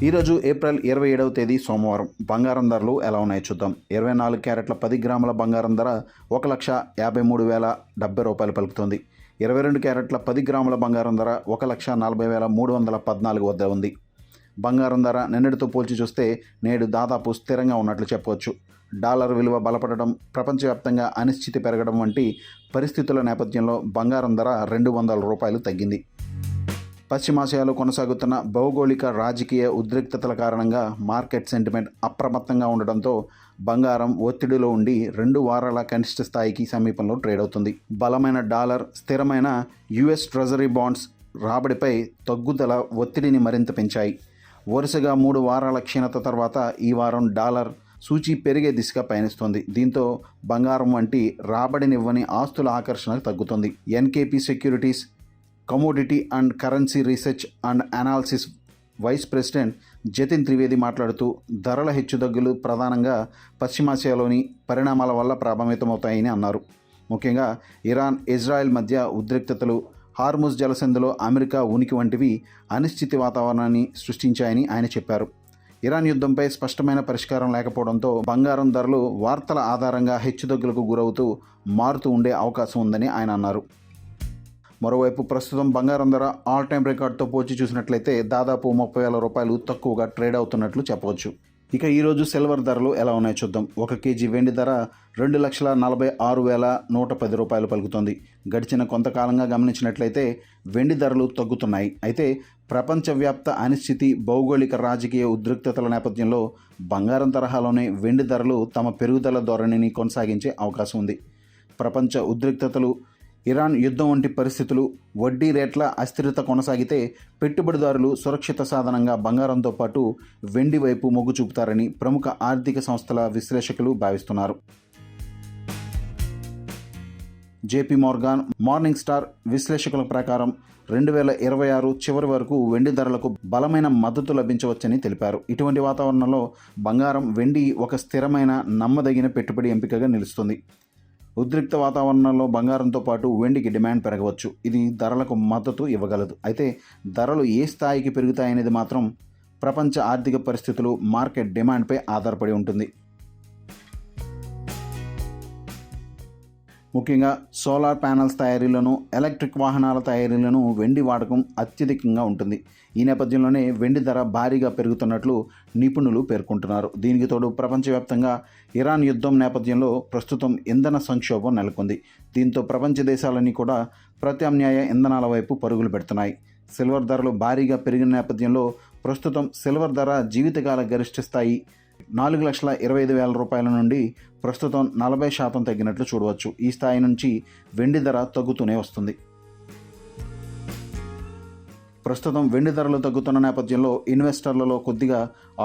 ఈరోజు ఏప్రిల్ 27వ తేదీ సోమవారం బంగారం ధరలు ఎలా ఉన్నాయో చూద్దాం. 24 క్యారెట్ల 10 గ్రాముల బంగారం ధర 1,53,070 పలుకుతుంది. 22 క్యారెట్ల 10 గ్రాముల బంగారం ధర 1,40,314 వద్ద ఉంది. బంగారం ధర నిన్నటితో పోల్చి చూస్తే నేడు దాదాపు స్థిరంగా ఉన్నట్లు చెప్పవచ్చు. డాలర్ విలువ బలపడడం, ప్రపంచవ్యాప్తంగా అనిశ్చితి పెరగడం వంటి పరిస్థితుల నేపథ్యంలో బంగారం ధర $200 తగ్గింది. పశ్చిమాసియాలో కొనసాగుతున్న భౌగోళిక రాజకీయ ఉద్రిక్తతల కారణంగా మార్కెట్ సెంటిమెంట్ అప్రమత్తంగా ఉండడంతో బంగారం ఒత్తిడిలో ఉండి 2 వారాల కనిష్ట స్థాయికి సమీపంలో ట్రేడ్ అవుతుంది. బలమైన డాలర్, స్థిరమైన యుఎస్ ట్రెజరీ బాండ్స్ రాబడిపై తగ్గుదల ఒత్తిడిని మరింత పెంచాయి. వరుసగా 3 వారాల క్షీణత తర్వాత ఈ వారం డాలర్ సూచీ పెరిగే దిశగా పయనిస్తోంది. దీంతో బంగారం వంటి రాబడినివ్వని ఆస్తుల ఆకర్షణ తగ్గుతుంది. NKP securities commodity and currency research and analysis vice president Jatin Trivedi మాట్లాడుతూ, ధరల హెచ్చుతగ్గులు ప్రధానంగా పశ్చిమాసియాలోని పరిణామాల వల్ల ప్రభావితమవుతాయని అన్నారు. ముఖ్యంగా ఇరాన్, ఇజ్రాయెల్ మధ్య ఉద్రిక్తతలు, హార్ముజ్ జలసంధిలో అమెరికా ఉనికి వంటివి అనిశ్చితి వాతావరణాన్ని సృష్టించాయని ఆయన చెప్పారు. ఇరాన్ యుద్ధంపై స్పష్టమైన పరిష్కారం లేకపోవడంతో బంగారం ధరలు వార్తల ఆధారంగా హెచ్చుతగ్గులకు గురవుతూ మారుతూ ఉండే అవకాశం ఉందని ఆయన అన్నారు. మరోవైపు ప్రస్తుతం బంగారం ధర ఆల్ టైమ్ రికార్డుతో పోల్చి చూసినట్లయితే దాదాపు $30,000 తక్కువగా ట్రేడ్ అవుతున్నట్లు చెప్పవచ్చు. ఇక ఈరోజు సిల్వర్ ధరలు ఎలా ఉన్నాయో చూద్దాం. 1 కేజీ వెండి ధర $2,46,110 పలుకుతోంది. గడిచిన కొంతకాలంగా గమనించినట్లయితే వెండి ధరలు తగ్గుతున్నాయి. అయితే ప్రపంచవ్యాప్త అనిశ్చితి, భౌగోళిక రాజకీయ ఉద్రిక్తతల నేపథ్యంలో బంగారం తరహాలోనే వెండి ధరలు తమ పెరుగుదల ధోరణిని కొనసాగించే అవకాశం ఉంది. ప్రపంచ ఉద్రిక్తతలు, ఇరాన్ యుద్ధం వంటి పరిస్థితులు, వడ్డీ రేట్ల అస్థిరత కొనసాగితే పెట్టుబడిదారులు సురక్షిత సాధనంగా బంగారంతో పాటు వెండి వైపు మొగ్గు చూపుతారని ప్రముఖ ఆర్థిక సంస్థల విశ్లేషకులు భావిస్తున్నారు. జేపీ మోర్గాన్, మార్నింగ్ స్టార్ విశ్లేషకుల ప్రకారం 2026 చివరి వరకు వెండి ధరలకు బలమైన మద్దతు లభించవచ్చని తెలిపారు. ఇటువంటి వాతావరణంలో బంగారం, వెండి ఒక స్థిరమైన, నమ్మదగిన పెట్టుబడి ఎంపికగా నిలుస్తుంది. ఉద్రిక్త వాతావరణంలో బంగారంతో పాటు వెండికి డిమాండ్ పెరగవచ్చు. ఇది ధరలకు మద్దతు ఇవ్వగలదు. అయితే ధరలు ఏ స్థాయికి పెరుగుతాయనేది మాత్రం ప్రపంచ ఆర్థిక పరిస్థితులు, మార్కెట్ డిమాండ్పై ఆధారపడి ఉంటుంది. ముఖ్యంగా సోలార్ ప్యానల్స్ తయారీలోను, ఎలక్ట్రిక్ వాహనాల తయారీలోను వెండి వాడకం అత్యధికంగా ఉంటుంది. ఈ నేపథ్యంలోనే వెండి ధర భారీగా పెరుగుతున్నట్లు నిపుణులు పేర్కొంటున్నారు. దీనికి తోడు ప్రపంచవ్యాప్తంగా ఇరాన్ యుద్ధం నేపథ్యంలో ప్రస్తుతం ఇంధన సంక్షోభం నెలకొంది. దీంతో ప్రపంచ దేశాలన్నీ కూడా ప్రత్యామ్నాయ ఇంధనాల వైపు పరుగులు పెడుతున్నాయి. సిల్వర్ ధరలు భారీగా పెరిగిన నేపథ్యంలో ప్రస్తుతం సిల్వర్ ధర జీవితకాల గరిష్ట స్థాయి $4,25,000 నుండి ప్రస్తుతం 40% తగ్గినట్లు చూడవచ్చు. ఈ స్థాయి నుంచి వెండి ధర తగ్గుతూనే వస్తుంది. ప్రస్తుతం వెండి ధరలు తగ్గుతున్న నేపథ్యంలో ఇన్వెస్టర్లలో కొద్దిగా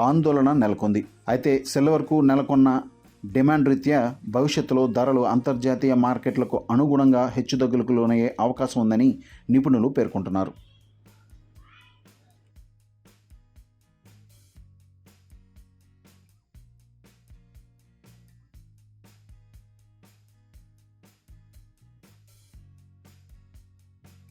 ఆందోళన నెలకొంది. అయితే సిల్వర్కు నెలకొన్న డిమాండ్ రీత్యా భవిష్యత్తులో ధరలు అంతర్జాతీయ మార్కెట్లకు అనుగుణంగా హెచ్చుతగ్గులకు లోనయ్యే అవకాశం ఉందని నిపుణులు పేర్కొంటున్నారు.